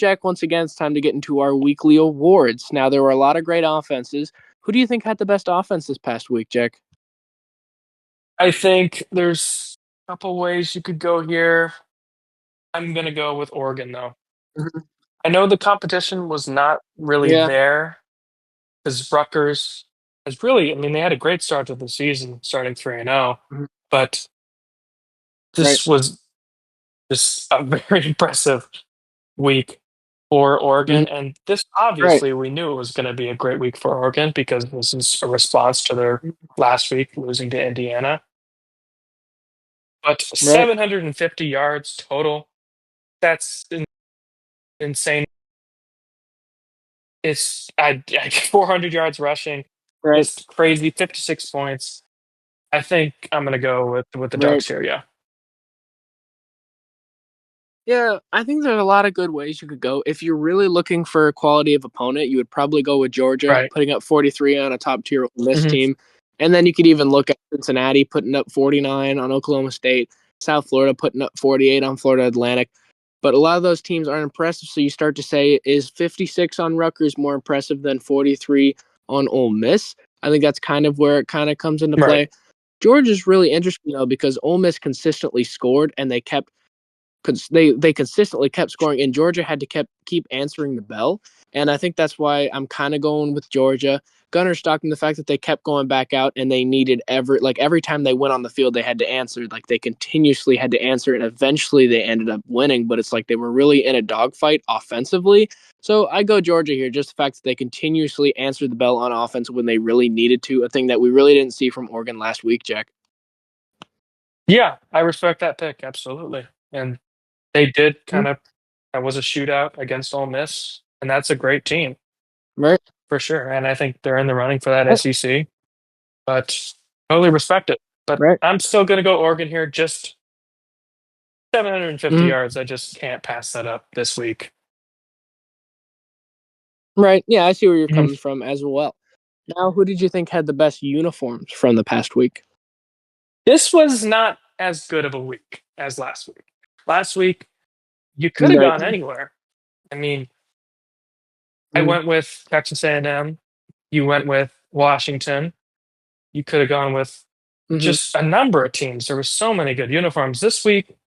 Jack, once again, it's time to get into our weekly awards. Now, there were a lot of great offenses. Who do you think had the best offense this past week, Jack? I think there's a couple ways you could go here. I'm gonna go with Oregon though. Mhm. I know the competition was not really Yeah. there because Rutgers has really, I mean, they had a great start to the season, starting 3-0, Mhm. but Right. this was just a very impressive week for Mhm. Oregon. And this Right. obviously we knew it was going to be a great week for Oregon because this is a response to their Mhm. last week losing to Indiana. But Right. 750 yards total, that's insane. It's 400 yards rushing, Right. just crazy. 56 points. I think I'm gonna go with the Right. Ducks here. Yeah. Yeah, I think there's a lot of good ways you could go. If you're really looking for a quality of opponent, you would probably go with Georgia, Right. putting up 43 on a top tier Ole Miss Hmm. team. And then you could even look at Cincinnati putting up 49 on Oklahoma State, South Florida putting up 48 on Florida Atlantic. But a lot of those teams aren't impressive. So you start to say, is 56 on Rutgers more impressive than 43 on Ole Miss? I think that's kind of where it kind of comes into Right. play. Georgia's really interesting though because Ole Miss consistently scored and they consistently kept scoring, and Georgia had to keep answering the bell. And I think that's why I'm kind of going with Georgia. Gunner stocking the fact that they kept going back out and they needed every time they went on the field they had to answer, like they continuously had to answer, and eventually they ended up winning. But it's like they were really in a dogfight offensively. So I go Georgia here, just the fact that they continuously answered the bell on offense when they really needed to, a thing that we really didn't see from Oregon last week, Jack. Yeah, I respect that pick absolutely. And they did Mm. kind of. That was a shootout against Ole Miss, and that's a great team Right. for sure. And I think they're in the running for that Right. SEC. But totally respect it. But Right. I'm still gonna go Oregon here. Just 750 Mhm. yards. I just can't pass that up this week. Right. Yeah, I see where you're Mhm. coming from as well. Now, who did you think had the best uniforms from the past week? This was not as good of a week as last week. Last week, you could have Right. gone anywhere. I mean, I Mhm. went with Texas A&M. You went with Washington. You could have gone with Mhm. just a number of teams. There were so many good uniforms. This week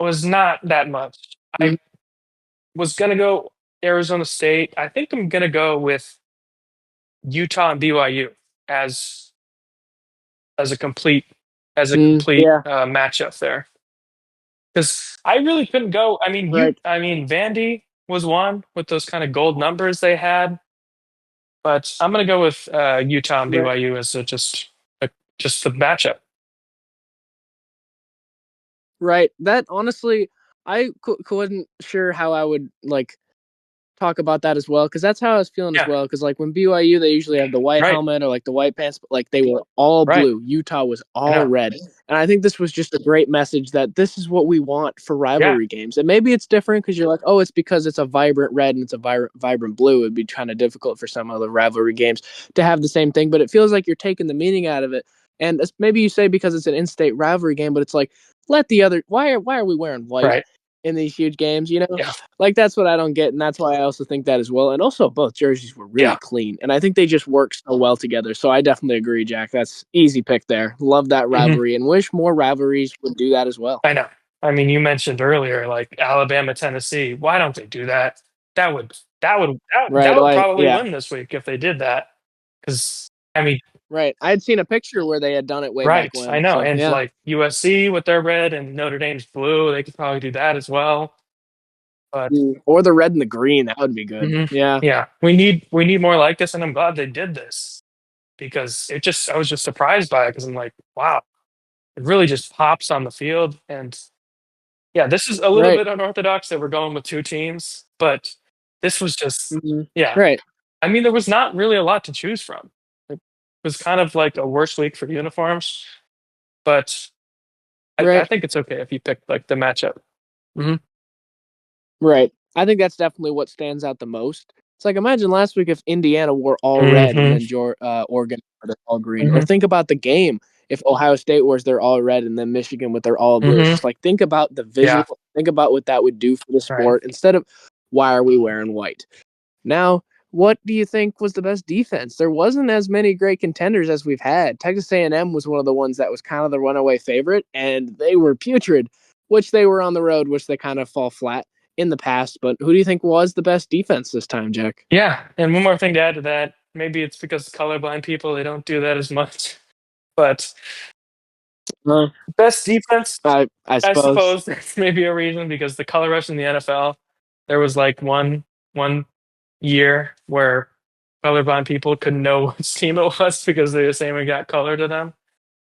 was not that much. Mhm. I was gonna go Arizona State. I think I'm gonna go with Utah and BYU as as a complete as a Mm, complete yeah. matchup there. Because I really couldn't go. I mean, Right. Vandy was one with those kind of gold numbers they had, but I'm gonna go with Utah and Right. BYU as just the matchup. Right. That honestly, couldn't sure how I would talk about that as well, because that's how I was feeling as Yeah, well. Because like when BYU, they usually have the white right, helmet or like the white pants, but like they were all right. blue. Utah was I all know. red, and I think this was just a great message that this is what we want for Yeah, rivalry games. And maybe it's different because you're like, oh, it's because it's a vibrant red and it's a vibrant blue. It'd be kind of difficult for some other rivalry games to have the same thing, but it feels like you're taking the meaning out of it. And maybe you say because it's an in-state rivalry game, but it's like let the other why are we wearing white right. in these huge games? Yeah, Like, that's what I don't get, and that's why I also think that as well, and also both jerseys were really yeah. clean, and I think they just work so well together, so I definitely agree, Jack. That's easy pick there. Love that Hmm. rivalry and wish more rivalries would do that as well. I know. I mean, you mentioned earlier, like Alabama, Tennessee. Why don't they do that? That would that Right, would like probably yeah, win this week if they did that. Because I mean, right. I had seen a picture where they had done it way back right? I when, know, so and yeah. like USC with their red and Notre Dame's blue, they could probably do that as well. But Or the red and the green, that would be good. mhm, Yeah. yeah, we need more like this, and I'm glad they did this because I was just surprised by it because I'm like, wow, it really just pops on the field. And yeah, this is a little Right. bit unorthodox that we're going with two teams, but this was just Mhm. yeah. Right. I mean, there was not really a lot to choose from. It was kind of like a worse week for uniforms, but I Right. think it's okay if you pick like the matchup. Hmm. Right. I think that's definitely what stands out the most. It's like imagine last week if Indiana wore all red and Hmm. then Oregon wore all green. Or Hmm. think about the game. if Ohio State wears their all red and then Michigan with their all blue. It's Mhm. just like think about the Yeah. visual, think about what that would do for the Right. sport instead of why are we wearing white? Now, what do you think was the best defense? There wasn't as many great contenders as we've had. Texas A&M was one of the ones that was kind of the runaway favorite, and they were putrid, which they were on the road, which they kind of fall flat in the past. But who do you think was the best defense this time, Jack? Yeah, and one more thing to add to that, maybe it's because colorblind people, they don't do that as much, but Uh, best defense, I I suppose. suppose that's maybe a reason because the color rush in the NFL, there was like one year where colorblind people couldn't know which team it was because they were saying we got color to them.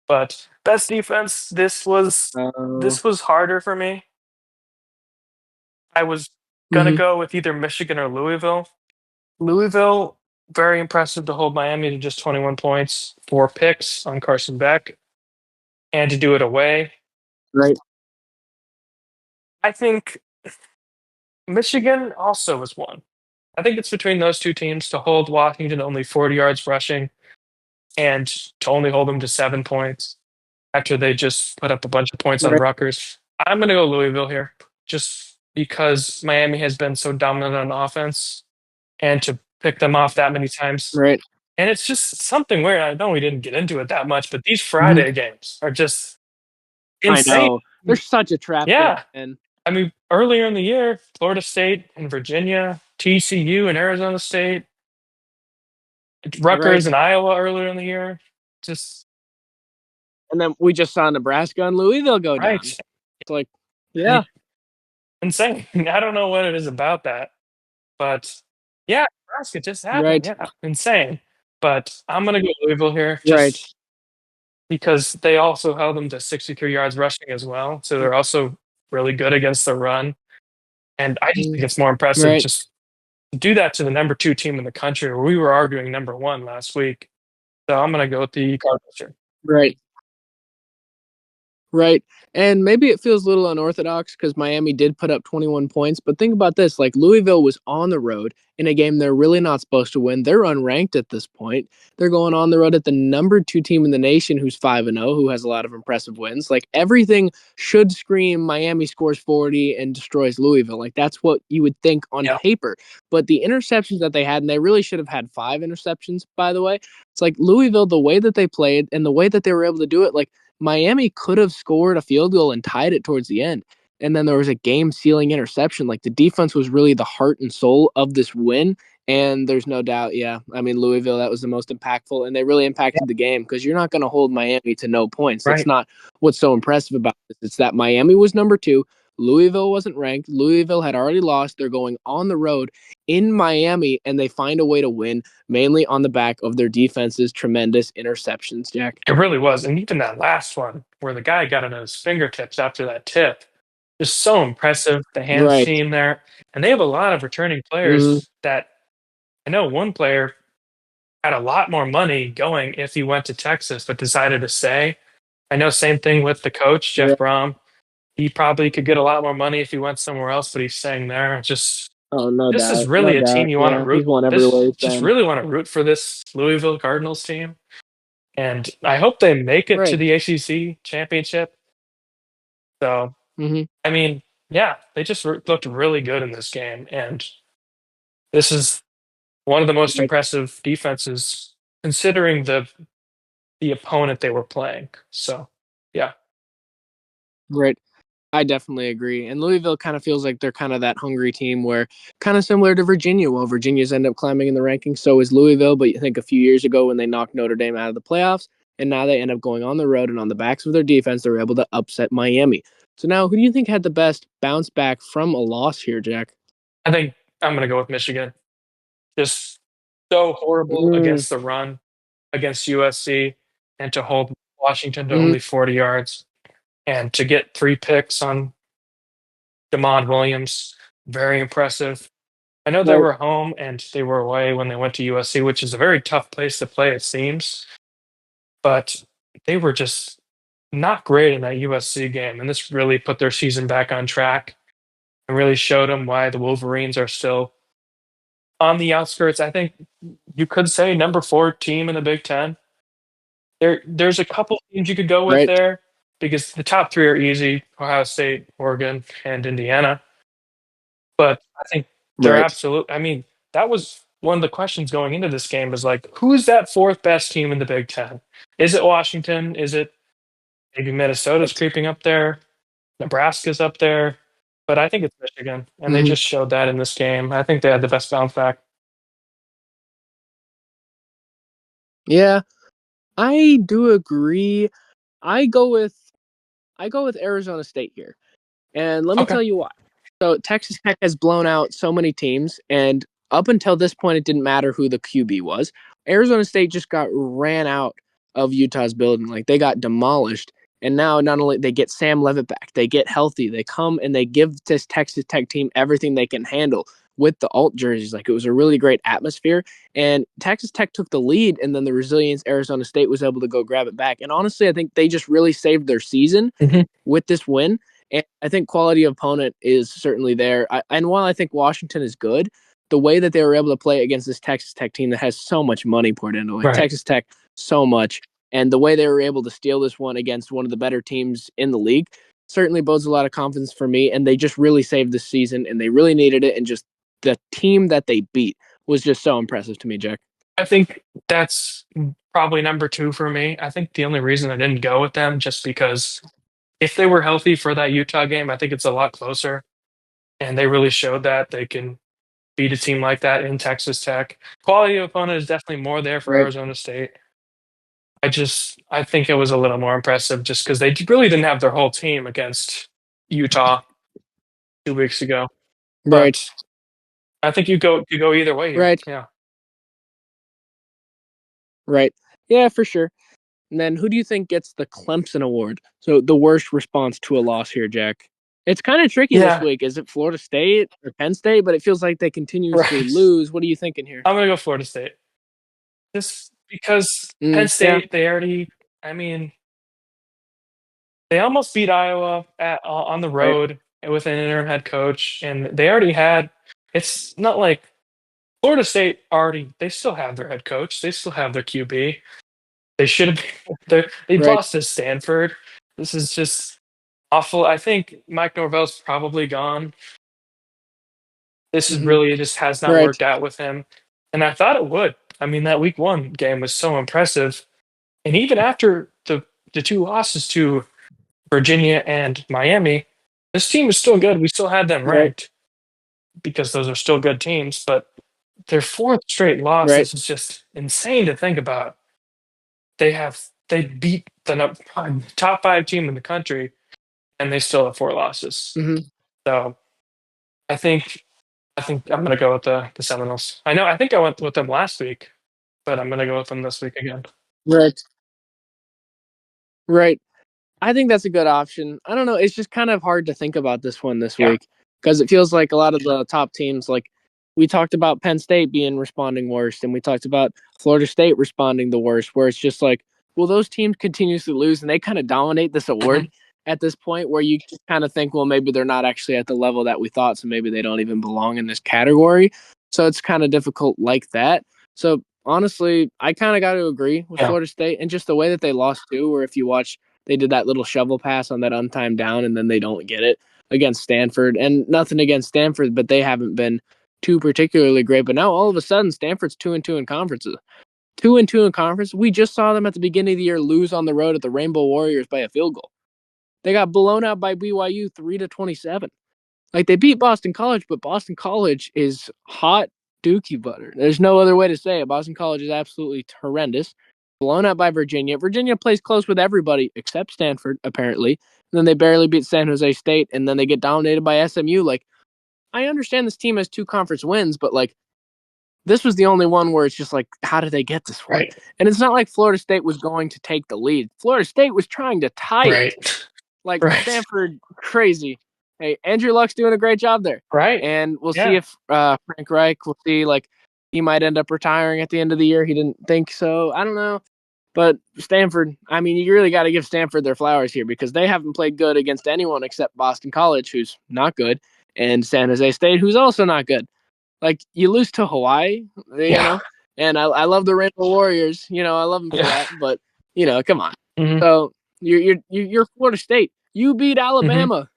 But best defense, Uh, this was harder for me. I was gonna mhm. go with either Michigan or Louisville. Louisville, very impressive to hold Miami to just 21 points, 4 picks on Carson Beck, and to do it away. Right, I think Michigan also was one. I think it's between those two teams to hold Washington to only 40 yards rushing and to only hold them to 7 points after they just put up a bunch of points on right, Rutgers. I'm going to go Louisville here just because Miami has been so dominant on offense and to pick them off that many times. right. And it's just something weird. I know we didn't get into it that much, but these Mhm. Friday games are just I insane. know. There's such a trap game, Yeah. man. I mean, earlier in the year, Florida State and Virginia, TCU and Arizona State, Right. Rutgers and Iowa earlier in the year. Just And then we just saw Nebraska and Louisville go down. right. It's like, yeah, Insane. I don't know what it is about that, but yeah, Nebraska just happened. right, Yeah, insane. But I'm gonna go Louisville here right. just because they also held them to 63 yards rushing as well. So they're also really good against the run. And I just Mhm. think it's more impressive Right, just to do that to the number 2 team in the country where we were arguing number 1 last week. So I'm gonna go with the Cardinals here. right. Right. And maybe it feels a little unorthodox because Miami did put up 21 points. But think about this, like Louisville was on the road in a game they're really not supposed to win. They're unranked at this point. They're going on the road at the number 2 team in the nation who's 5-0, who has a lot of impressive wins. Like everything should scream Miami scores 40 and destroys Louisville. Like that's what you would think on Yeah. paper. But the interceptions that they had, and they really should have had 5 interceptions, by the way. It's like Louisville, the way that they played and the way that they were able to do it, like Miami could have scored a field goal and tied it towards the end. And then there was a game sealing interception. Like the defense was really the heart and soul of this win. And there's no doubt, yeah. I mean, Louisville, that was the most impactful, and they really Yeah. impacted the game because you're not going to hold Miami to no points. That's Right. not what's so impressive about this. It's that Miami was number 2. Louisville wasn't ranked. Louisville had already lost. They're going on the road in Miami, and they find a way to win, mainly on the back of their defense's tremendous interceptions, Jack. It really was. And even that last one where the guy got it on his fingertips after that tip, just so impressive. The hands Right. team there. And they have a lot of returning Mhm. players that I know one player had a lot more money going if he went to Texas, but decided to stay. I know same thing with the coach, Yeah. Jeff Brom. He probably could get a lot more money if he went somewhere else, but he's staying there. Just Oh, no this is doubt. No really a team doubt. you want to Yeah. root. He's won everywhere This he's just been. really want to root for this Louisville Cardinals team. And I hope they make it to Right. the ACC championship. So, Mhm. I mean, yeah, they just looked really good in this game. And this is one of the most Right. impressive defenses considering the opponent they were playing. So, yeah. Right. I definitely agree. And Louisville kind of feels like they're kind of that hungry team where kind of similar to Virginia. Well, Virginia's end up climbing in the rankings, so is Louisville. But you think a few years ago when they knocked Notre Dame out of the playoffs, and now they end up going on the road and on the backs of their defense, they're able to upset Miami. So now, who do you think had the best bounce back from a loss here, Jack? I think I'm going to go with Michigan. Just so horrible Mm, against the run against USC and to hold Washington to mm, only 40 yards and to get 3 picks on Damon Williams. Very impressive. I know they right, were home and they were away when they went to USC, which is a very tough place to play, it seems. But they were just not great in that USC game. And this really put their season back on track and really showed them why the Wolverines are still on the outskirts. I think you could say number 4 team in the Big Ten. There's a couple teams you could go with Right. there because the top three are easy: Ohio State, Oregon, and Indiana. But I think they're Right. absolute. I mean, that was one of the questions going into this game is like, who's that fourth best team in the Big Ten? Is it Washington? Is it maybe Minnesota's Right. creeping up there? Nebraska's up there. But I think it's Michigan, and they Hmm. just showed that in this game. I think they had the best bounce back. Yeah, I do agree. I go with I go with Arizona State here. And let me Okay. tell you why. So Texas Tech has blown out so many teams, and up until this point, it didn't matter who the QB was. Arizona State just got ran out of Utah's building. Like they got demolished. And now not only they get Sam Levitt back, they get healthy. They come and they give this Texas Tech team everything they can handle with the alt jerseys. Like it was a really great atmosphere. And Texas Tech took the lead, and then the resilience Arizona State was able to go grab it back. And honestly, I think they just really saved their season Mhm. with this win. And I think quality of opponent is certainly there. And while I think Washington is good, the way that they were able to play against this Texas Tech team that has so much money poured into it, Right. Texas Tech, so much, and the way they were able to steal this one against one of the better teams in the league certainly bodes a lot of confidence for me. And they just really saved this season, and they really needed it. And just the team that they beat was just so impressive to me, Jack. I think that's probably number two for me. I think the only reason I didn't go with them just because if they were healthy for that Utah game, I think it's a lot closer. And they really showed that they can beat a team like that in Texas Tech. Quality of opponent is definitely more there for Right. Arizona State. I think it was a little more impressive just because they really didn't have their whole team against Utah 2 weeks ago. Right. But I think you go either way here. Right. Yeah. Right. Yeah, for sure. And then who do you think gets the Clemson Award? So the worst response to a loss here, Jack. It's kind of tricky this Yeah. week. Is it Florida State or Penn State? But it feels like they continuously Right. lose. What are you thinking here? I'm gonna go Florida State. Just because Penn Yeah. State, they already. I mean, they almost beat Iowa on the Right. road with an interim head coach, and they already had. It's not like Florida State already. They still have their head coach. They still have their QB. They should have. They've Right. lost to Stanford. This is just awful. I think Mike Norvell's probably gone. This is Hmm. really just has not Right. worked out with him, and I thought it would. I mean, that week 1 game was so impressive, and even after the two losses to Virginia and Miami, this team is still good. We still had them Right. ranked because those are still good teams, but their fourth straight Right. losses is just insane to think about. They beat the top 5 team in the country, and they still have 4 losses. Hmm. So I think I'm gonna go with the Seminoles. I think I went with them last week, but I'm gonna go with them this week again. Right. Right. I think that's a good option. I don't know. It's just kind of hard to think about this one this Yeah. week because it feels like a lot of the top teams, like we talked about Penn State being responding worst, and we talked about Florida State responding the worst, where it's just like, well, those teams continuously lose and they kind of dominate this award Mhm. at this point where you just kind of think, well, maybe they're not actually at the level that we thought, so maybe they don't even belong in this category. So it's kind of difficult like that. So honestly, I kind of got to agree with Yeah. Florida State and just the way that they lost too, where if you watch they did that little shovel pass on that untimed down, and then they don't get it against Stanford. And nothing against Stanford, but they haven't been too particularly great. But now all of a sudden, Stanford's 2-2 in conferences. 2-2 in conference. We just saw them at the beginning of the year lose on the road at the Rainbow Warriors by a field goal. They got blown out by BYU 3-27. Like they beat Boston College, but Boston College is hot dookie butter. There's no other way to say it. Boston College is absolutely horrendous. Blown out by Virginia. Virginia plays close with everybody except Stanford, apparently. And then they barely beat San Jose State, and then they get dominated by SMU. Like, I understand this team has 2 conference wins, but like this was the only one where it's just like, how did they get this one? Right. And it's not like Florida State was going to take the lead. Florida State was trying to tie it. Right. Like Right. Stanford, crazy. Hey, Andrew Luck's doing a great job there, Right. and we'll see Yeah. if Frank Reich. We'll see like he might end up retiring at the end of the year. He didn't think so. I don't know, but Stanford. I mean, you really got to give Stanford their flowers here because they haven't played good against anyone except Boston College, who's not good, and San Jose State, who's also not good. Like you lose to Hawaii, Yeah. and I love the Rainbow Warriors. I love them for Yeah. that, but Come on. Mhm. So you're Florida State. You beat Mhm. Alabama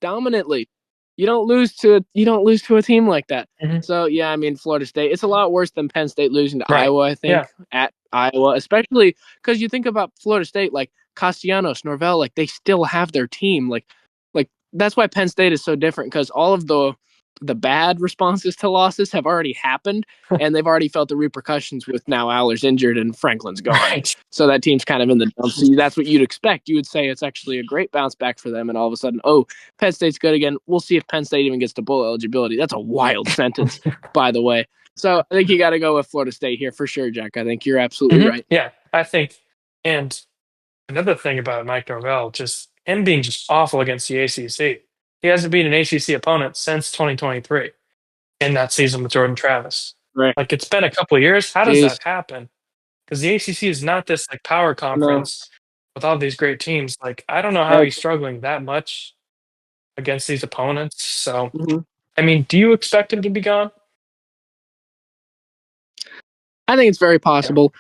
dominantly. You don't lose to a team like that. Mhm. So yeah, I mean Florida State. It's a lot worse than Penn State losing to Right. Iowa. I Yeah. think at Iowa, especially because you think about Florida State, like Castellanos, Norvell, like they still have their team. Like that's why Penn State is so different because all of the bad responses to losses have already happened, and they've already felt the repercussions with now Aller's injured and Franklin's gone. Right. So that team's kind of in the dumps. So that's what you'd expect. You would say it's actually a great bounce back for them, and all of a sudden, oh, Penn State's good again. We'll see if Penn State even gets to bowl eligibility. That's a wild sentence, by the way. So I think you got to go with Florida State here for sure, Jack. I think you're absolutely Mhm. right. Yeah, I think. And another thing about Mike Norvell, just him being just awful against the ACC. He hasn't beat an ACC opponent since 2023 in that season with Jordan Travis. Right. Like it's been a couple of years. How does Jeez. that happen? Because the ACC is not this like power No. conference with all these great teams. Like I don't know how Right. he's struggling that much against these opponents. So Mhm. I mean, do you expect him to be gone? I think it's very Yeah. possible.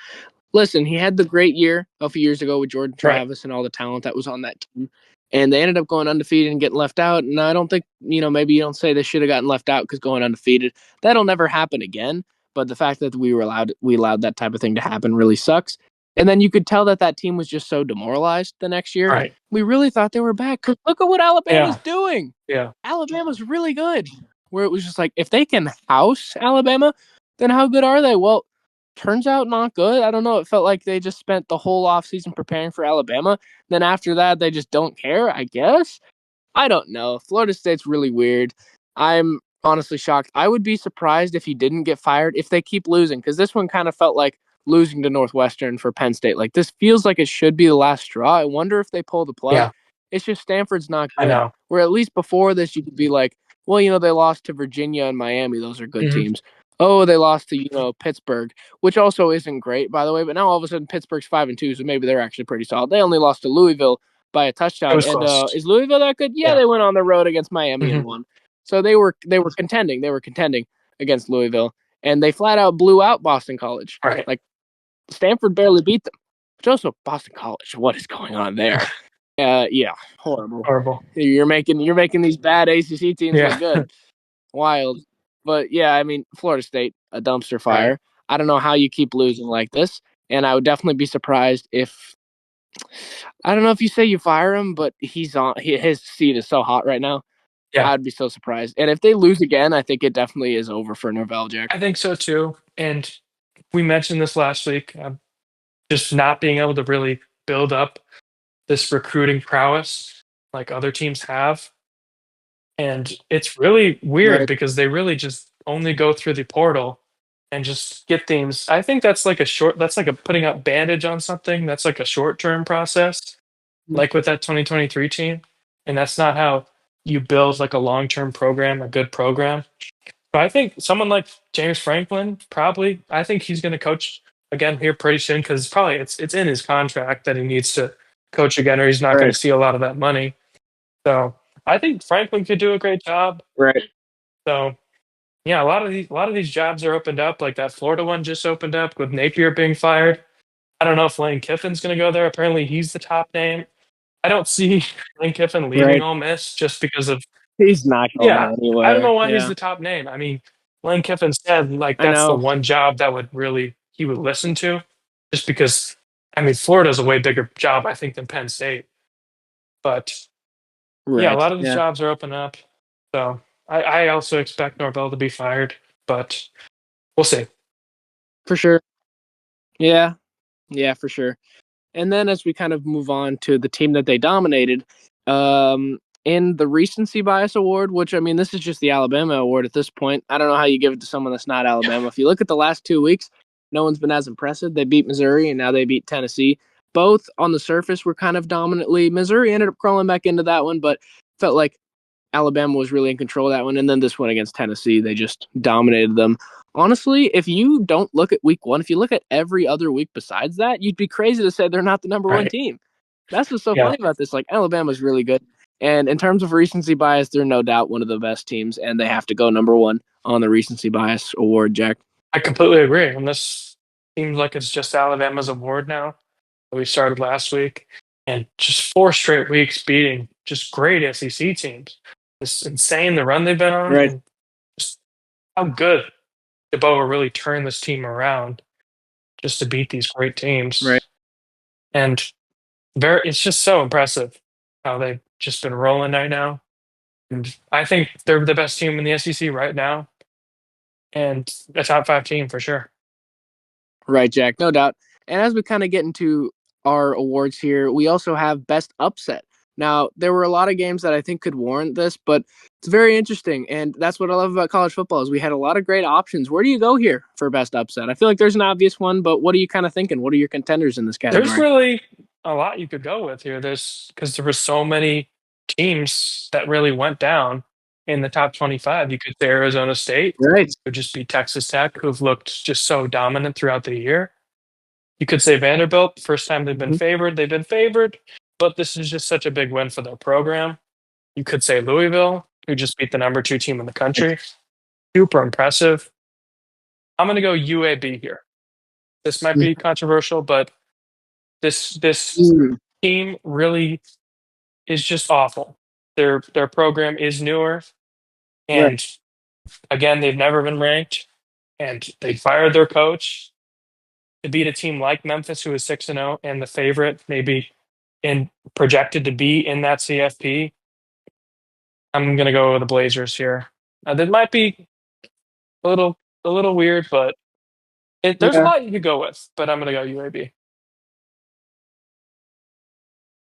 Listen, he had the great year a few years ago with Jordan Right. Travis and all the talent that was on that team. And they ended up going undefeated and getting left out. And I don't think, maybe you don't say they should have gotten left out because going undefeated, that'll never happen again. But the fact that we allowed that type of thing to happen really sucks. And then you could tell that that team was just so demoralized the next year. Right. We really thought they were back. 'Cause look at what Alabama's Yeah. doing. Yeah. Alabama's really good. Where it was just like, if they can house Alabama, then how good are they? Well, turns out not good. I don't know. It felt like they just spent the whole offseason preparing for Alabama. Then after that, they just don't care, I guess. I don't know. Florida State's really weird. I'm honestly shocked. I would be surprised if he didn't get fired if they keep losing, because this one kind of felt like losing to Northwestern for Penn State. Like, this feels like it should be the last straw. I wonder if they pull the plug. Yeah. It's just Stanford's not I good. know. Where at least before this, you could be like, well, they lost to Virginia and Miami. Those are good Mhm. teams. Oh, they lost to, Pittsburgh, which also isn't great, by the way. But now all of a sudden, Pittsburgh's 5-2, so maybe they're actually pretty solid. They only lost to Louisville by a It touchdown. was And close. is Louisville that good? Yeah, Yeah. they went on the road against Miami and Mhm. won. So they were contending. They were contending against Louisville, and they flat out blew out Boston College. Right. Like Stanford barely beat them. But also Boston College. What is going on there? Yeah, horrible. Horrible. You're making these bad ACC teams Yeah. look good. Wild. But yeah, I mean, Florida State, a dumpster Right. fire. I don't know how you keep losing like this, and I would definitely be surprised if I don't know if you say you fire him, but his seat is so hot right now. Yeah. I'd be so surprised. And if they lose again, I think it definitely is over for Norvell, Jack. I think so too. And we mentioned this last week. Just not being able to really build up this recruiting prowess like other teams have. And it's really weird Right. because they really just only go through the portal and just get things. I think that's like a putting up bandage on something. That's like a short term process, like with that 2023 team. And that's not how you build like a long term program, a good program. But I think someone like James Franklin, probably, I think he's going to coach again here pretty soon because probably it's in his contract that he needs to coach again, or he's not going Right. to see a lot of that money. So I think Franklin could do a great job. Right. So yeah, a lot of these jobs are opened up. Like that Florida one just opened up with Napier being fired. I don't know if Lane Kiffin's going to go there. Apparently, he's the top name. I don't see Lane Kiffin leaving Right. Ole Miss just because of. He's not going Yeah, I don't anywhere. know why he's Yeah. the top name. I mean, Lane Kiffin said like I that's the know. one job that would really he would listen to, just because. I mean, Florida's a way bigger job, I think, than Penn State. But yeah, a Right. lot of these Yeah. jobs are open up. So I also expect Norvell to be fired, but we'll see. For sure. Yeah. Yeah, for sure. And then as we kind of move on to the team that they dominated, in the recency bias award, which I mean, this is just the Alabama award at this point. I don't know how you give it to someone that's not Alabama. If you look at the last 2 weeks, no one's been as impressive. They beat Missouri and now they beat Tennessee. Both on the surface were kind of dominantly. Missouri ended up crawling back into that one, but felt like Alabama was really in control of that one. And then this one against Tennessee, they just dominated them. Honestly, if you don't look at week one, if you look at every other week besides that, you'd be crazy to say they're not the number one Right. team. That's what's so Yeah. funny about this. Like, Alabama's really good. And in terms of recency bias, they're no doubt one of the best teams, and they have to go number one on the recency bias award, Jack. I completely agree. And this seems like it's just Alabama's award now. that we started last week, and just 4 straight weeks beating just great SEC teams. It's insane the run they've been on, Right. and just how good DeBoer really turned this team around just to beat these great teams. Right. And it's just so impressive how they've just been rolling right now. And I think they're the best team in the SEC right now, and a top 5 team for sure. Right, Jack, no doubt. And as we kind of get into our awards here, we also have best upset. Now, there were a lot of games that I think could warrant this, but it's very interesting, and that's what I love about college football is we had a lot of great options. Where do you go here for best upset? I feel like there's an obvious one, but what are you kind of thinking? What are your contenders in this There's category? really a lot you could go with here. There's because there were so many teams that really went down in the top 25. You could say Arizona State, Right. would just be Texas Tech, who've looked just so dominant throughout the year. You could say Vanderbilt, first time they've been Hmm. favored. They've been favored, but this is just such a big win for their program. You could say Louisville, who just beat the number 2 team in the country. Super impressive. I'm going to go UAB here. This might be controversial, but this Mm. team really is just awful. Their program is newer, Right. and again, they've never been ranked, and they fired their coach to beat a team like Memphis, who is 6-0 and the favorite, maybe in projected to be in that CFP. I'm gonna go with the Blazers here. That might be a little weird, but there's a Yeah. lot you could go with. But I'm gonna go UAB.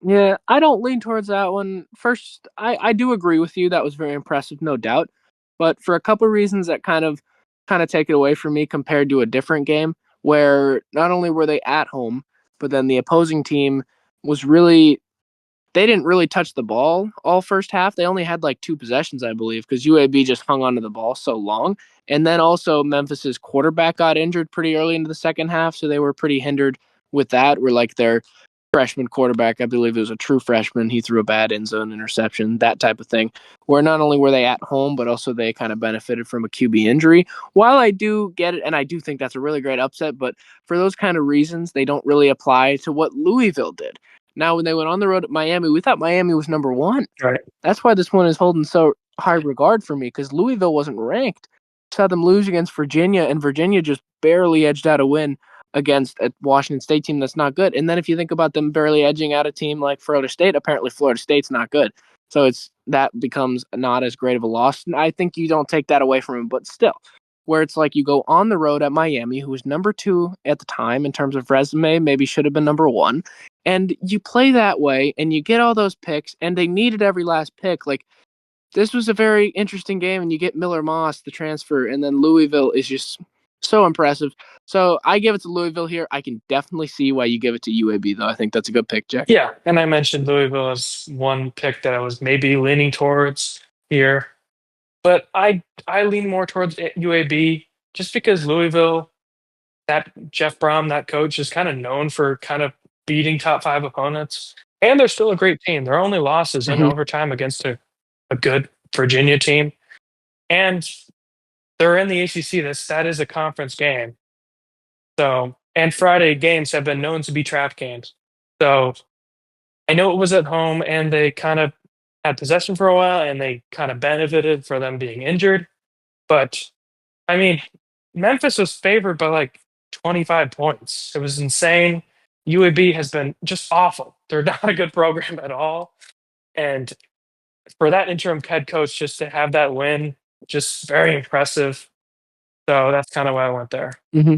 Yeah, I don't lean towards that one. First, I do agree with you. That was very impressive, no doubt. But for a couple reasons that kind of take it away from me compared to a different game where not only were they at home, but then the opposing team was really they didn't really touch the ball all first half. They only had like 2 possessions, I believe, because UAB just hung onto the ball so long. And then also Memphis's quarterback got injured pretty early into the second half, so they were pretty hindered with that. Where like their freshman quarterback, I believe it was a true freshman, he threw a bad end zone interception, that type of thing. Where not only were they at home, but also they kind of benefited from a QB injury. While I do get it, and I do think that's a really great upset, but for those kind of reasons, they don't really apply to what Louisville did. Now, when they went on the road at Miami, we thought Miami was number one. Right. That's why this one is holding so high regard for me because Louisville wasn't ranked. Saw them lose against Virginia, and Virginia just barely edged out a win against a Washington State team that's not good. And then if you think about them barely edging out a team like Florida State, apparently Florida State's not good. So that becomes not as great of a loss. And I think you don't take that away from them, but still, where it's like you go on the road at Miami, who was number 2 at the time in terms of resume, maybe should have been number 1, and you play that way and you get all those picks, and they needed every last pick. Like, this was a very interesting game, and you get Miller Moss, the transfer, and then Louisville is just so impressive. So I give it to Louisville here. I can definitely see why you give it to UAB, though. I think that's a good pick, Jack. Yeah, and I mentioned Louisville as one pick that I was maybe leaning towards here, but I lean more towards UAB just because Louisville, that Jeff Brom, that coach, is kind of known for kind of beating top 5 opponents, and they're still a great team. Their only loss is in Hmm. overtime against a good Virginia team, and they're in the ACC. That is a conference game. So, and Friday games have been known to be trap games. So I know it was at home, and they kind of had possession for a while, and they kind of benefited for them being injured. But I mean, Memphis was favored by like 25 points. It was insane. UAB has been just awful. They're not a good program at all. And for that interim head coach just to have that win, just very impressive. So that's kind of why I went there. Hmm.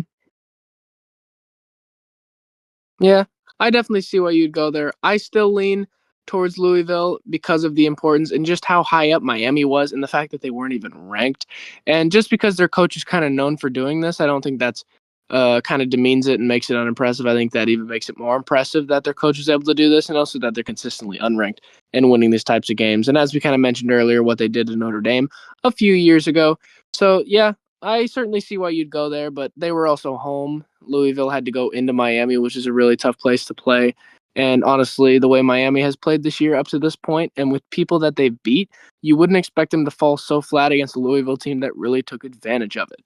Yeah, I definitely see why you'd go there. I still lean towards Louisville because of the importance and just how high up Miami was and the fact that they weren't even ranked. And just because their coach is kind of known for doing this, I don't think that's kind of demeans it and makes it unimpressive. I think that even makes it more impressive that their coach is able to do this and also that they're consistently unranked and winning these types of games. And as we kind of mentioned earlier, what they did to Notre Dame a few years ago. So, yeah, I certainly see why you'd go there, but they were also home. Louisville had to go into Miami, which is a really tough place to play. And honestly, the way Miami has played this year up to this point, and with people that they've beat, you wouldn't expect them to fall so flat against a Louisville team that really took advantage of it.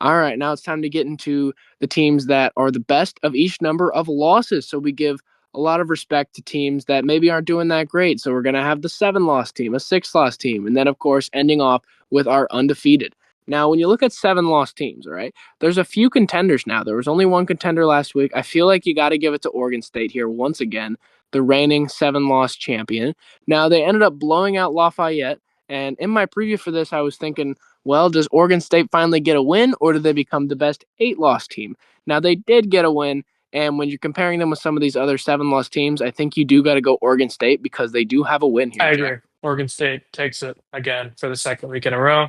All right, now it's time to get into the teams that are the best of each number of losses. So we give a lot of respect to teams that maybe aren't doing that great. So we're going to have the 7 loss team, a 6 loss team, and then, of course, ending off with our undefeated. Now, when you look at 7 loss teams, all right, there's a few contenders now. There was only one contender last week. I feel like you got to give it to Oregon State here once again, the reigning 7 loss champion. Now, they ended up blowing out Lafayette. And in my preview for this, I was thinking, well, does Oregon State finally get a win, or do they become the best 8 loss team? Now, they did get a win, and when you're comparing them with some of these other 7 loss teams, I think you do got to go Oregon State because they do have a win I here, Jack. agree. Oregon State takes it again for the second week in a row.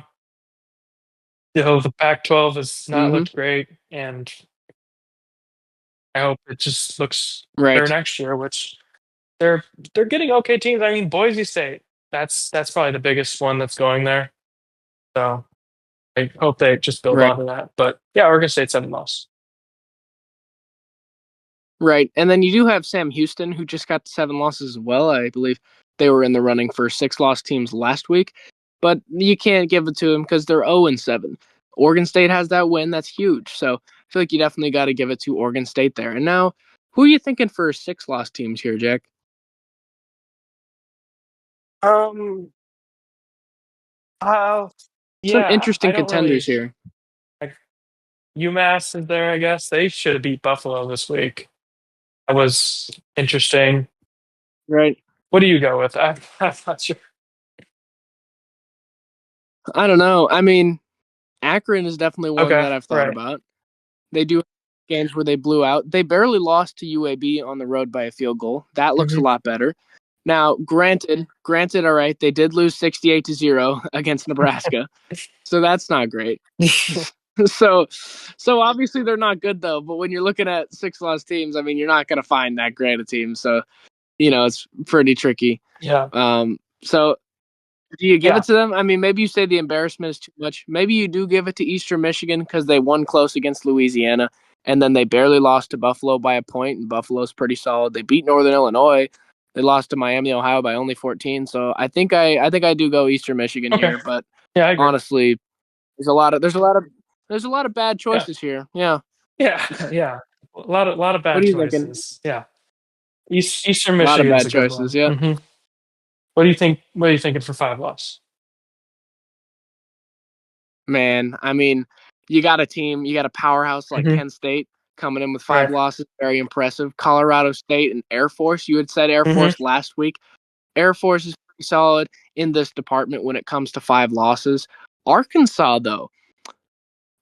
The Pac-12 has not Mm-hmm. looked great, and I hope it just looks better Right. next year. Which they're they're getting okay teams. I mean, Boise State. That's probably the biggest one that's going there. So I hope they just build Right. on to that. But yeah, Oregon State 7 loss. Right. And then you do have Sam Houston, who just got 7 losses as well. I believe they were in the running for 6 loss teams last week, but you can't give it to them because they're 0-7. Oregon State has that win. That's huge. So I feel like you definitely got to give it to Oregon State there. And now, who are you thinking for 6 loss teams here, Jack? Um. Uh, Some yeah, I interesting don't really. contenders here. Like, UMass is there, I guess. They should have beat Buffalo this week. That was interesting. Right. What do you go with? I'm not sure. I don't know. I mean, Akron is definitely one Okay, that I've thought right. about. They do have games where they blew out. They barely lost to UAB on the road by a field goal. That looks a Hmm. lot better. Now, granted, all right, they did lose 68-0 against Nebraska, so that's not great. so, so obviously they're not good though. But when you're looking at 6 loss teams, I mean, you're not going to find that great a team. So, it's pretty tricky. Yeah, So do you give yeah. it to them? I mean, maybe you say the embarrassment is too much. Maybe you do give it to Eastern Michigan because they won close against Louisiana, and then they barely lost to Buffalo by a point, and Buffalo's pretty solid. They beat Northern Illinois. They lost to Miami, Ohio by only 14. So I think I do go Eastern Michigan Okay. here, but Yeah, I agree. honestly, there's a lot of bad Yeah, choices here. Yeah. yeah, yeah. A lot of What bad are you thinking? choices. Yeah. Eastern A lot of Michigan's bad a good choices. one. Yeah. What do you think? What are you thinking for 5 loss? Man, I mean, you got a powerhouse like Hmm. Penn State coming in with five Right. losses, very impressive. Colorado State and Air Force, you had said Air Hmm. Force last week. Air Force is pretty solid in this department when it comes to 5 losses. Arkansas, though,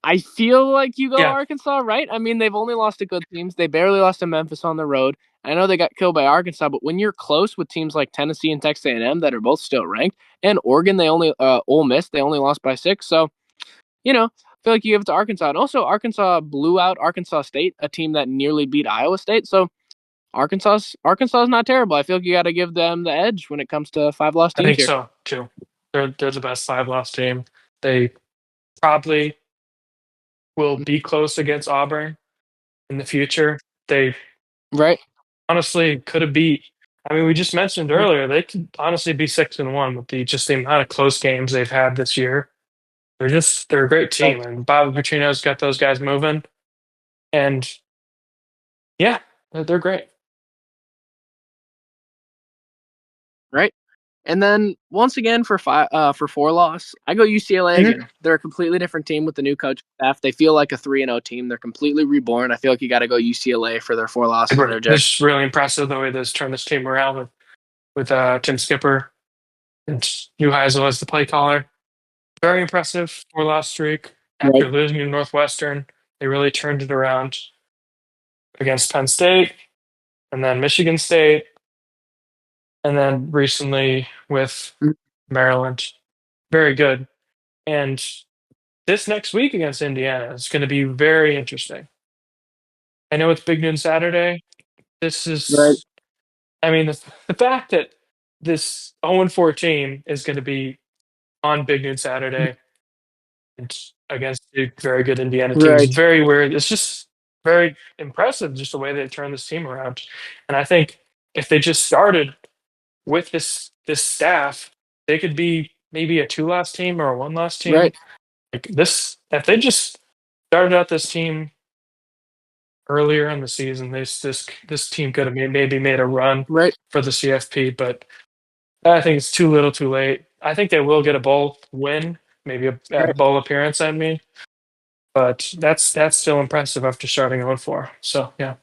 I feel like you go Yeah, Arkansas, right? I mean, they've only lost to good teams. They barely lost to Memphis on the road. I know they got killed by Arkansas, but when you're close with teams like Tennessee and Texas A&M that are both still ranked, and Oregon, Ole Miss, they only lost by 6. So I feel like you give it to Arkansas. And also, Arkansas blew out Arkansas State, a team that nearly beat Iowa State. So Arkansas is not terrible. I feel like you got to give them the edge when it comes to 5 loss I teams think here. so too. They're the best 5 loss team. They probably will be close against Auburn in the future. They Right? honestly could have beat. I mean, we just mentioned earlier they could honestly be 6-1 with the amount of close games they've had this year. They're a great team, Right. and Bob Petrino's got those guys moving. And yeah, they're great. Right. And then once again for 4 loss, I go UCLA Mhm. again. They're a completely different team with the new coach staff. They feel like a 3-0 team. They're completely reborn. I feel like you got to go UCLA for their 4 losses Agree. there, Jack. It's really impressive the way they've turned this team around with Tim Skipper and Neuheisel as the play caller. Very impressive 4 loss streak Right. after losing to Northwestern. They really turned it around against Penn State and then Michigan State and then recently with Maryland. Very good. And this next week against Indiana is going to be very interesting. I know it's Big Noon Saturday. This Right. is, I mean, the fact that this 0-4 team is going to be on Big Noon Saturday and against a very good Indiana team is Right. very weird. It's just very impressive, just the way they turned this team around. And I think if they just started with this staff, they could be maybe a 2 loss team or a 1 loss team. Right. Like this, if they just started out this team earlier in the season. This team could have maybe made a run Right, for the CFP, but I think it's too little, too late. I think they will get a bowl win, maybe a right, bowl appearance. I mean, but that's still impressive after starting 0-4. So yeah.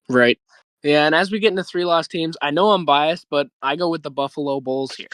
right. Yeah, and as we get into three loss teams, I know I'm biased, but I go with the Buffalo Bulls here.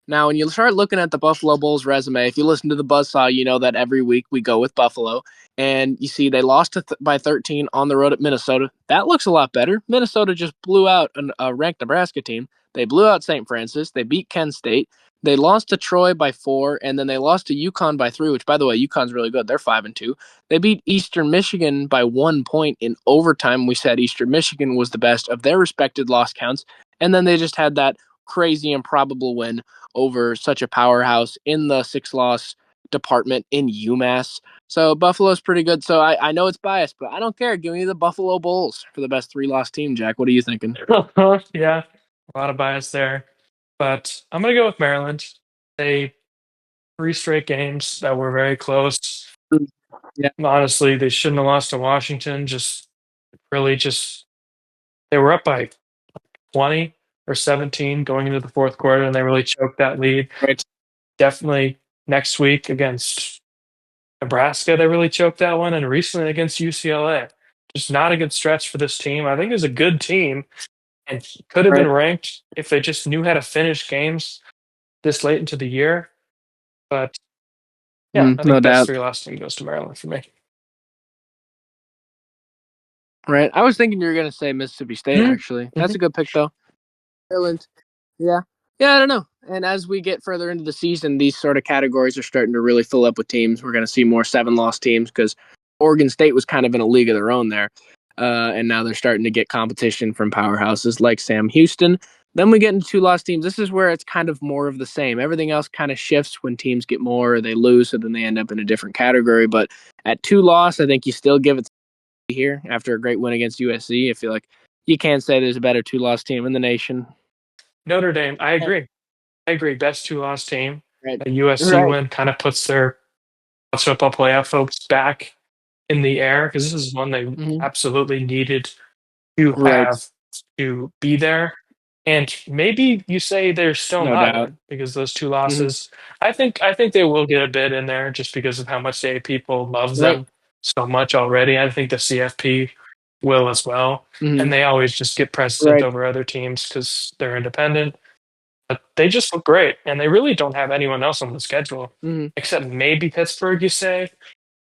Now, when you start looking at the Buffalo Bulls resume, if you listen to the Buzzsaw, you know that every week we go with Buffalo. And you see they lost by 13 on the road at Minnesota. That looks a lot better. Minnesota just blew out a ranked Nebraska team. They blew out St. Francis. They beat Kent State. They lost to Troy by 4, and then they lost to UConn by 3, which, by the way, UConn's really good. They're 5-2. They beat Eastern Michigan by 1 point in overtime. We said Eastern Michigan was the best of their respected loss counts. And then they just had that crazy improbable win over such a powerhouse in the six-loss department in UMass. So Buffalo's pretty good. So I know it's biased, but I don't care. Give me the Buffalo Bulls for the best three-loss team, Jack. What are you thinking? Yeah, a lot of bias there, but I'm gonna go with Maryland. They three straight games that were very close. Yeah, Honestly, they shouldn't have lost to Washington. Just really, just they were up by 20 or 17 going into the fourth quarter, and they really choked that lead. right. Definitely next week against Nebraska, they really choked that one, and recently against UCLA. Just not a good stretch for this team. I think it's a good team and could have been Right. ranked if they just knew how to finish games this late into the year. But yeah, I No think best doubt. three last team goes to Maryland for me. Right. I was thinking you were gonna say Mississippi State. Actually, Mm-hmm. that's a good pick though. Maryland. Yeah. Yeah, I don't know. And as we get further into the season, these sort of categories are starting to really fill up with teams. We're going to see more seven-loss teams because Oregon State was kind of in a league of their own there. And now they're starting to get competition from powerhouses like Sam Houston. Then we get into two-loss teams. This is where it's kind of more of the same. Everything else kind of shifts when teams get more or they lose, so then they end up in a different category. But at two-loss, I think you still give it here after a great win against USC. I feel like you can't say there's a better two-loss team in the nation. Notre Dame, I agree. I agree. Best two loss team. Right. A USC Right. win kind of puts their college football playoff hopes back in the air because this is one they Mhm. absolutely needed to Right. have to be there. And maybe you say they're still No not doubt. in because those two Mhm. losses. I think they will get a bid in there just because of how much the people love Right. them so much already. I think the CFP will as well. And Mhm. they always just get precedent Right. over other teams because they're independent. But they just look great, and they really don't have anyone else on the schedule Mhm. except maybe Pittsburgh, you say,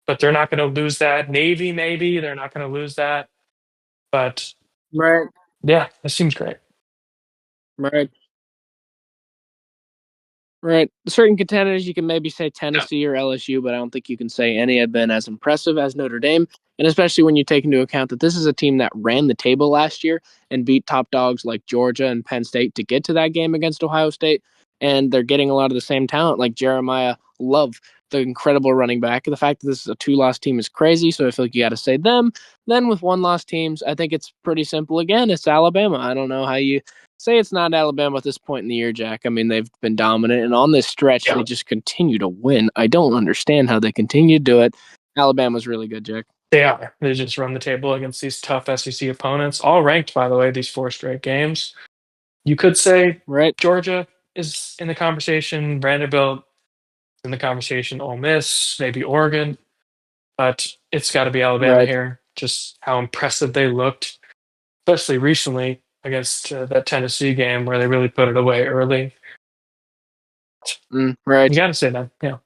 but they're not going to lose that. Navy, maybe they're not going to lose that. But Right. yeah, that seems great. Right. Right. Certain contenders, you can maybe say Yeah. Tennessee or LSU, but I don't think you can say any have been as impressive as Notre Dame. And especially when you take into account that this is a team that ran the table last year and beat top dogs like Georgia and Penn State to get to that game against Ohio State. And they're getting a lot of the same talent like Jeremiah Love, the incredible running back. The fact that this is a two-loss team is crazy, so I feel like you got to say them. Then with one-loss teams, I think it's pretty simple. Again, it's Alabama. I don't know how you say it's not Alabama at this point in the year, Jack. I mean, they've been dominant, and on this stretch, Yeah, they just continue to win. I don't understand how they continue to do it. Alabama's really good, Jack. they are. They just run the table against these tough SEC opponents, all ranked, by the way, these four straight games. You could say Right, Georgia is in the conversation, Vanderbilt in the conversation, Ole Miss, maybe Oregon, but it's got to be Alabama right, here. Just how impressive they looked, especially recently against that Tennessee game where they really put it away early. You right. got to say that. Yeah.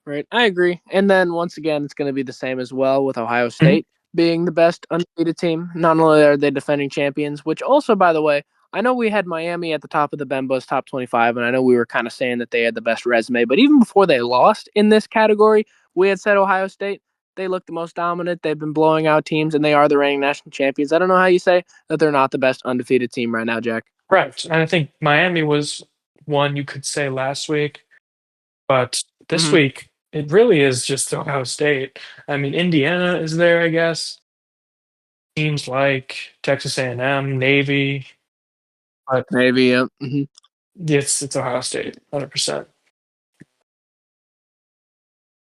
Right. I agree. And then once again, it's going to be the same as well with Ohio Mhm. State being the best undefeated team. Not only are they defending champions, which also, by the way, I know we had Miami at the top of the Bembos top 25, and I know we were kind of saying that they had the best resume, but even before they lost in this category, we had said Ohio State. They look the most dominant. They've been blowing out teams, and they are the reigning national champions. I don't know how you say that they're not the best undefeated team right now, Jack. Right. And I think Miami was one you could say last week, but this Mm-hmm. week it really is just Ohio State. I mean, Indiana is there, I guess. Teams like Texas A&M, Navy, but Maybe. Yeah. Mm-hmm. it's Ohio State, 100%.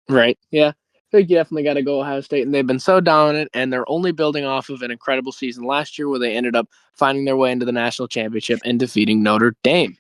Right. Yeah. I think you definitely got to go Ohio State, and they've been so dominant, and they're only building off of an incredible season last year where they ended up finding their way into the national championship and defeating Notre Dame.